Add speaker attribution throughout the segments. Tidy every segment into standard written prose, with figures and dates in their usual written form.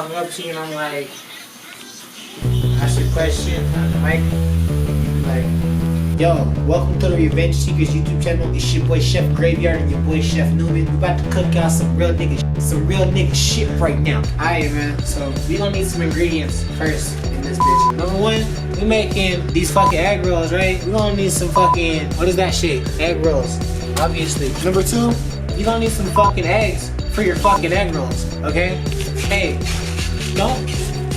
Speaker 1: come up to you and I'm like, ask you a question on the mic, like, yo, welcome to the Revenge Seekers YouTube channel. It's your boy Chef Graveyard and your boy Chef Newman. We about to cook out some real nigga shit right now. Alright, man. So we gonna need some ingredients first in this bitch. Number one, we making these fucking egg rolls, right? We gonna need some fucking, what is that shit? Egg rolls, obviously. Number two, you gonna need some fucking eggs for your fucking egg rolls, okay? Hey, don't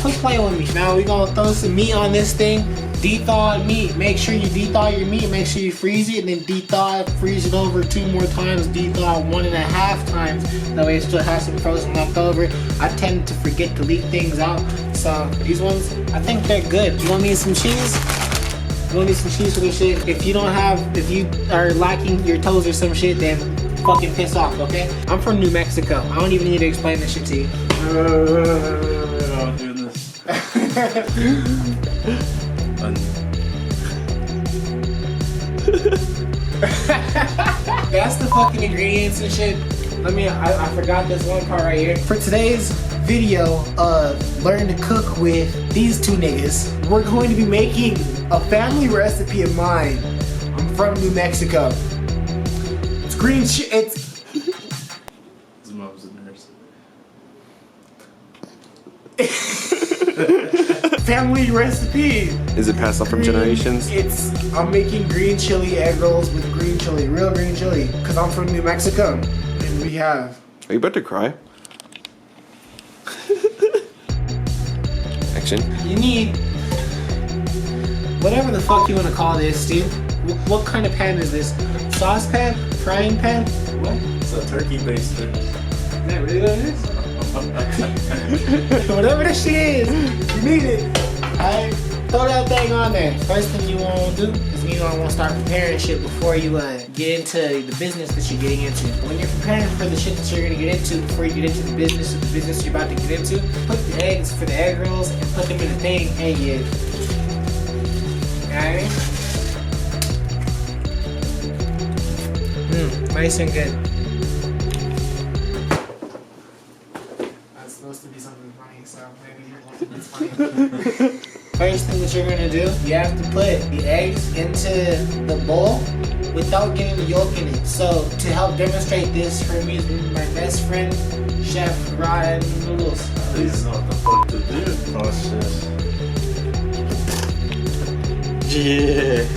Speaker 1: quit playing with me. Now we gonna throw some meat on this thing. De-thawed meat. Make sure you de-thaw your meat. Make sure you freeze it and then de-thaw it. Freeze it over 2 more times. De-thaw 1.5 times. That way it still has some frozen left over. I tend to forget to leave things out. So these ones, I think they're good. You gonna need some cheese? You gonna need some cheese for this shit. If you don't have, if you are lacking your toes or some shit, then fucking piss off, okay? I'm from New Mexico. I don't even need to explain this shit to you.
Speaker 2: Oh, goodness.
Speaker 1: That's the fucking ingredients and shit. I forgot this one part right here. For today's video of Learn to Cook with these two niggas, we're going to be making a family recipe of mine. I'm from New Mexico. It's green shit. It's
Speaker 2: His mom's a nurse.
Speaker 1: family recipe.
Speaker 3: Is it passed on from generations?
Speaker 1: I'm making green chili egg rolls with green chili, real green chili, because I'm from New Mexico. And we have...
Speaker 3: Are you about to cry? Action.
Speaker 1: You need whatever the fuck you want to call this, dude. What kind of pan is this? Saucepan? Frying pan? What?
Speaker 2: It's a turkey baster.
Speaker 1: Is that really what it is? Whatever this shit is, you need it. Alright, throw that thing on there. First thing you want to do is you want to start preparing shit before you get into the business that you're getting into. When you're preparing for the shit that you're going to get into, before you get into the business you're about to get into, put the eggs for the egg rolls and put them in the thing and you. Alright? Nice and good. Supposed to be something funny, so maybe you're looking it's funny. First thing that you're gonna do, you have to put the eggs into the bowl without getting the yolk in it. So to help demonstrate this for me is my best friend, Chef Ryan Noodles.
Speaker 2: Please know what the fuck to do. Oh shit.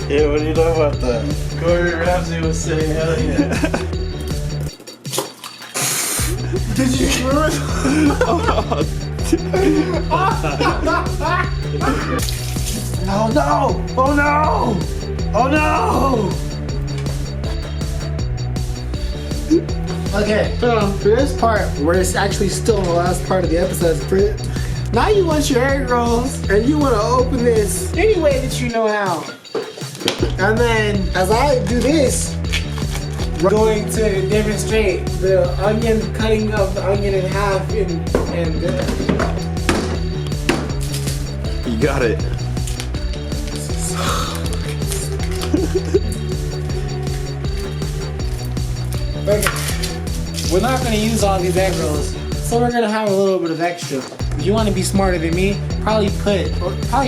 Speaker 2: Yeah, what do you know about that? Corey Ramsey was saying hell yeah.
Speaker 1: Did you screw it?
Speaker 3: Oh
Speaker 1: no! Oh no! Oh no! Okay, so for this part, where it's actually still in the last part of the episode, now you want your egg rolls, and you want to open this any way that you know how. And then, as I do this, we're going to demonstrate the cutting of the onion in half and
Speaker 3: You got it.
Speaker 1: We're not going to use all these egg rolls, so we're going to have a little bit of extra. If you want to be smarter than me, probably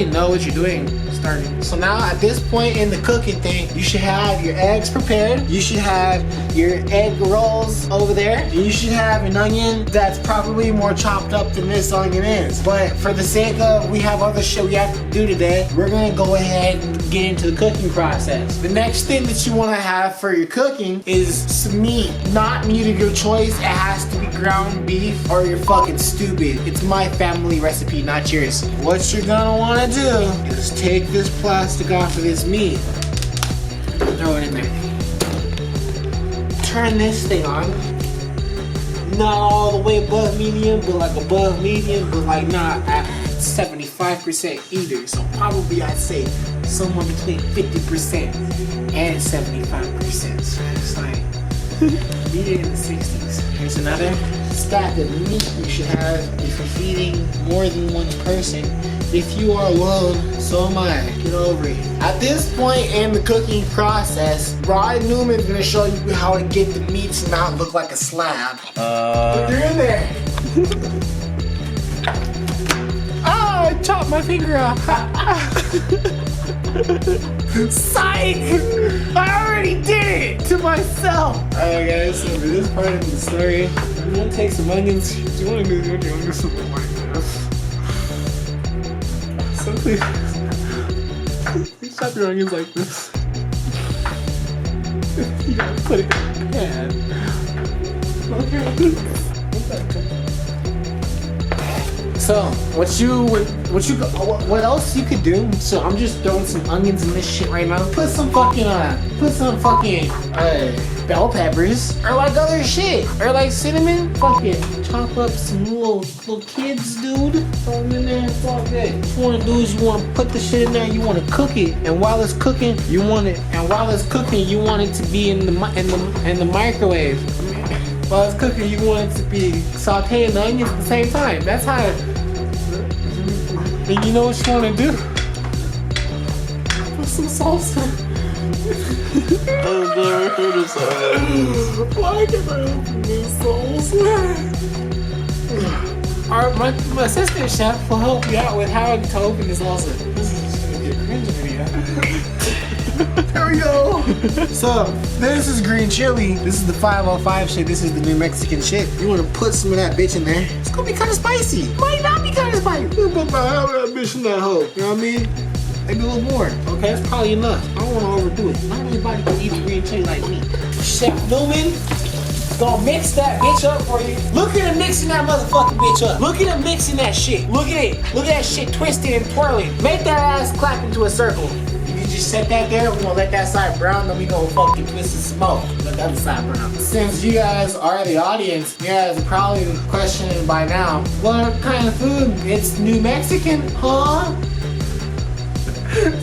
Speaker 1: know what you're doing starting. So now at this point in the cooking thing, you should have your eggs prepared. You should have your egg rolls over there. You should have an onion that's probably more chopped up than this onion is. But for the sake of we have other shit we have to do today, we're gonna go ahead and get into the cooking process. The next thing that you wanna have for your cooking is some meat. Not meat of your choice. It has to be ground beef or you're fucking stupid. It's my family recipe, not yours. What you're gonna wanna do is take this plastic off of this meat, throw it in there. Turn this thing on. Not all the way above medium, but like above medium, but like not at 75% either. So probably I'd say somewhere between 50% and 75%. So it's like meet it in the 60s. Here's another stack of meat you should have if you're feeding more than one person. If you are alone, so am I. Get over it. At this point in the cooking process, Ryan Newman's gonna show you how to get the meat to not look like a slab. Put it in there. cut my finger off. Psych! I already did it to myself. Alright guys, so for this part of the story, I'm gonna take some onions. Do you wanna do something like this? Something. You chop your onions like this. You gotta put it in the pan. Okay. So, what else you could do? So I'm just throwing some onions in this shit right now. Put some fucking bell peppers or like other shit or like cinnamon. Fucking chop up some little kids, dude. Throw them in there. It's all good. What you want to do is you want to put the shit in there. You want to cook it, and while it's cooking, you want it to be in the microwave. While it's cooking, you want it to be sauteing the onions at the same time. That's how. And you know what you want to do? Put some salsa.
Speaker 2: I've never heard of salsa.
Speaker 1: Why can I open this salsa? Alright, my assistant chef will help you out with how to open this salsa. This is just gonna be a cringe video. There we go. So, this is green chili. This is the 505 shit. This is the New Mexican shit. You want to put some of that bitch in there. It's gonna be kind of spicy. Might not be kind of spicy. Put that bitch in that hole. You know what I mean? Maybe a little more. Okay, that's probably enough. I don't want to overdo it. Not everybody can eat green chili like me. Chef Newman gonna mix that bitch up for you. Look at him mixing that motherfucking bitch up. Look at him mixing that shit. Look at it. Look at that shit twisting and twirling. Make that ass clap into a circle. Just set that there. We're gonna let that side brown, then we gonna fucking twist and smoke. Let the other side brown. Since you guys are the audience, you guys are probably questioning by now, what kind of food? It's New Mexican, huh?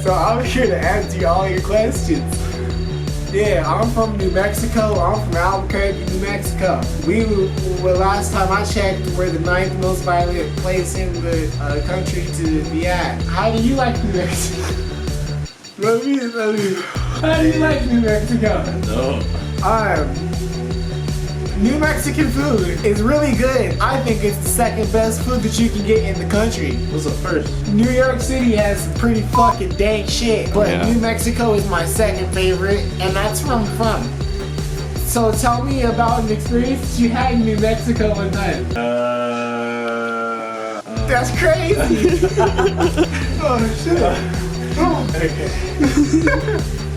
Speaker 1: So I'm here to answer all your questions. Yeah, I'm from New Mexico. I'm from Albuquerque, New Mexico. Last time I checked, we're the 9th most violent place in the country to be at. How do you like New Mexico? How do you like New Mexico?
Speaker 2: No.
Speaker 1: New Mexican food is really good. I think it's the second best food that you can get in the country.
Speaker 2: What's the first?
Speaker 1: New York City has some pretty fucking dank shit, but
Speaker 3: Yeah.
Speaker 1: New Mexico is my second favorite, and that's where I'm from. So tell me about an experience you had in New Mexico one time. That's crazy. Oh shit.
Speaker 2: Okay.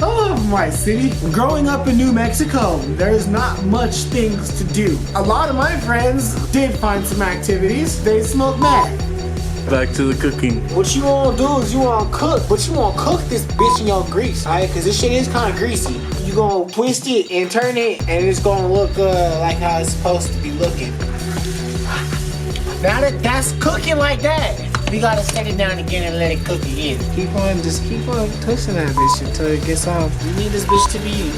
Speaker 1: I love my city. Growing up in New Mexico, there's not much things to do. A lot of my friends did find some activities. They smoked meth.
Speaker 2: Back to the cooking.
Speaker 1: What you wanna do is you wanna cook, but you wanna cook this bitch in your grease, alright? Cause this shit is kinda greasy. You gonna twist it and turn it, and it's gonna look like how it's supposed to be looking. Now that's cooking like that, we gotta set it down again and let it cook again. Keep on twisting that bitch until it gets off. You need this bitch to be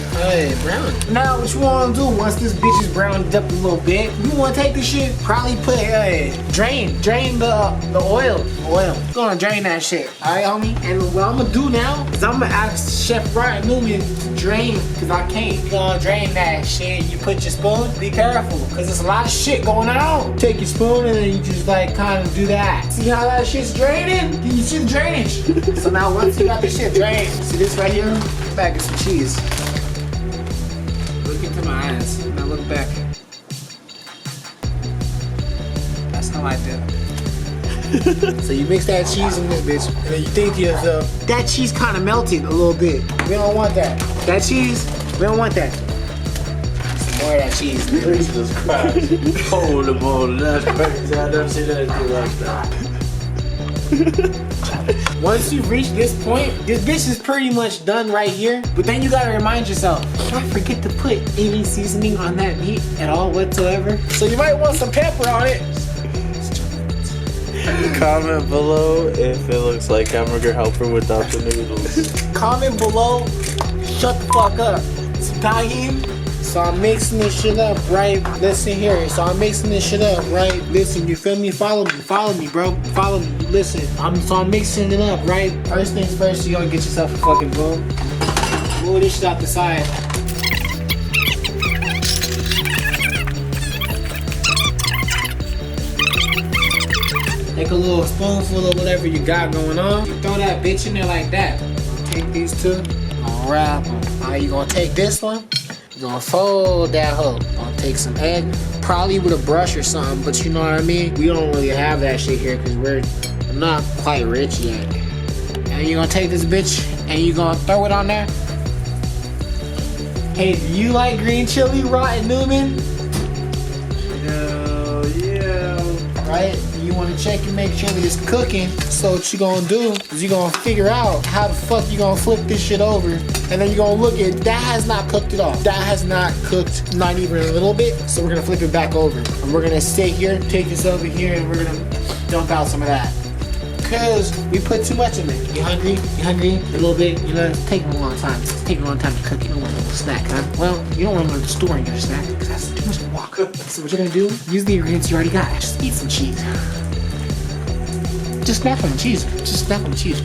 Speaker 1: brown. Now what you wanna do once this bitch is browned up a little bit, you wanna take this shit, probably put drain the oil. You're gonna drain that shit, alright homie? And what I'm gonna do now is I'm gonna ask Chef Brian Newman to drain, cause I can't. You're gonna drain that shit. You put your spoon, be careful, cause there's a lot of shit going on. Take your spoon and then you just like kind of do that. See how that shit's draining? Can you see the drainage? So now once you got this shit drained, see this right here? Back of some cheese. Look into my eyes. Now look back. That's how I do. So you mix that cheese in this bitch, and then you think to yourself, that cheese kind of melted a little bit. We don't want that. That cheese, we don't want that. Some more of that cheese.
Speaker 2: Jesus Christ. Holy moly, that's crazy. I never seen anything like that.
Speaker 1: Once you reach this point, this bitch is pretty much done right here. But then you gotta remind yourself, don't forget to put any seasoning on that meat at all whatsoever. So you might want some pepper on it.
Speaker 2: Comment below if it looks like hamburger helper without the noodles.
Speaker 1: Comment below, shut the fuck up. Some tahini. So I'm mixing this shit up, right? Listen here. So I'm mixing this shit up, right? Listen, you feel me? Follow me, bro. Follow me. Listen, I'm mixing it up, right? First things first, you gonna get yourself a fucking bowl. Move this shit out the side. Make a little spoonful of whatever you got going on. You throw that bitch in there like that. Take these two, wrap them. Now you gonna take this one, you're gonna fold that hoe. Gonna take some egg, probably with a brush or something, but you know what I mean? We don't really have that shit here because we're not quite rich yet. And you're gonna take this bitch and you're gonna throw it on there. Hey, do you like green chili, Rotten Newman?
Speaker 2: Hell yeah.
Speaker 1: Right? You want to check and make sure that it's cooking. So what you gonna do is you gonna figure out how the fuck you gonna flip this shit over, and then you gonna look at that has not cooked at all. That has not cooked, not even a little bit. So we're gonna flip it back over, and we're gonna sit here, take this over here, and we're gonna dump out some of that. Cause we put too much in it. You hungry? You hungry? A little bit. You know, it's taking a long time. It's taking a long time to cook. You don't want a little snack, huh? Well, you don't want to go to the store and get a snack because that's too much to walk. So what you're gonna do? Use the ingredients you already got. Just eat some cheese. Just snap on the cheese. Just snap on the cheese.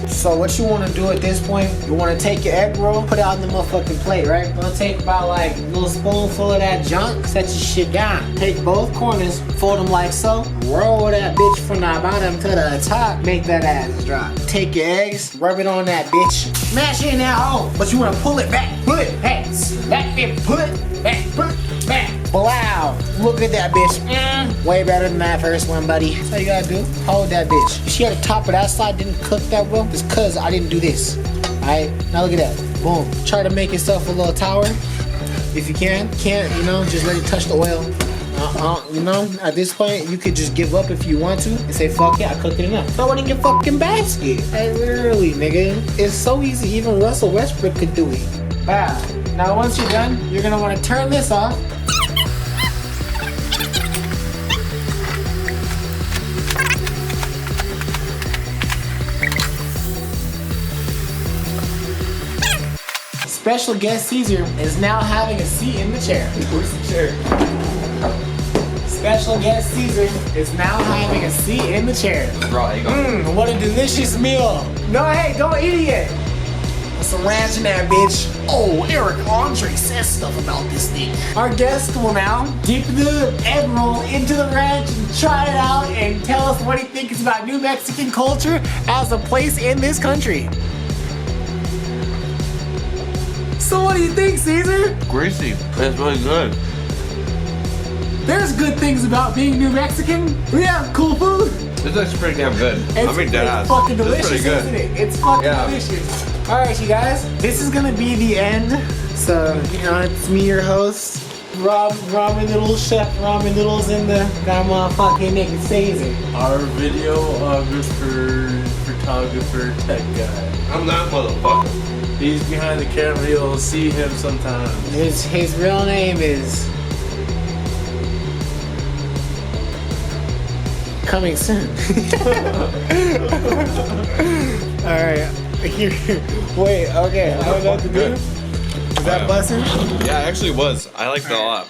Speaker 1: So what you want to do at this point, you want to take your egg roll, put it on the motherfucking plate, right? Gonna take about like a little spoonful of that junk, set your shit down. Take both corners, fold them like so, roll that bitch from the bottom to the top, make that ass drop. Take your eggs, rub it on that bitch, smash it in that hole, but you want to pull it back, pull it back, smack it, pull it back, pull it back. Wow, look at that bitch. Way better than that first one, buddy. That's all you gotta do. Hold that bitch. You see how the top of that side didn't cook that well? It's cause I didn't do this. Alright, now look at that. Boom. Try to make yourself a little tower. If you can. Can't, you know, just let it touch the oil. You know, at this point, you could just give up if you want to and say, fuck yeah, I cooked it enough. Throw it in your fucking basket. Like, literally, nigga. It's so easy. Even Russell Westbrook could do it. Wow. Now, once you're done, you're gonna want to turn this off. Special guest Caesar is now having a seat in the chair.
Speaker 3: Where's the chair?
Speaker 1: Special guest Caesar is now having a seat in the chair.
Speaker 3: Right,
Speaker 1: What a delicious meal. No, hey, don't eat it yet. Put some ranch in that bitch. Oh, Eric Andre says stuff about this thing. Our guest will now dip the egg roll into the ranch and try it out and tell us what he thinks about New Mexican culture as a place in this country. So what do you think, Caesar?
Speaker 3: Greasy. It's really good.
Speaker 1: There's good things about being New Mexican. We have cool food.
Speaker 3: This looks pretty damn good.
Speaker 1: It's fucking delicious, isn't it? It's fucking delicious. Alright, you guys, this is gonna be the end. So, you know, it's me, your host, Ramen Noodles, Chef Ramen Noodles, and that motherfucking nigga Caesar.
Speaker 2: Our videographer, photographer, tech guy.
Speaker 3: I'm that motherfucker.
Speaker 2: He's behind the camera. You'll see him sometimes.
Speaker 1: His real name is... coming soon. Alright. Wait, okay. I don't know what to do. Is that bussing?
Speaker 3: Yeah, it actually was. I liked it a lot.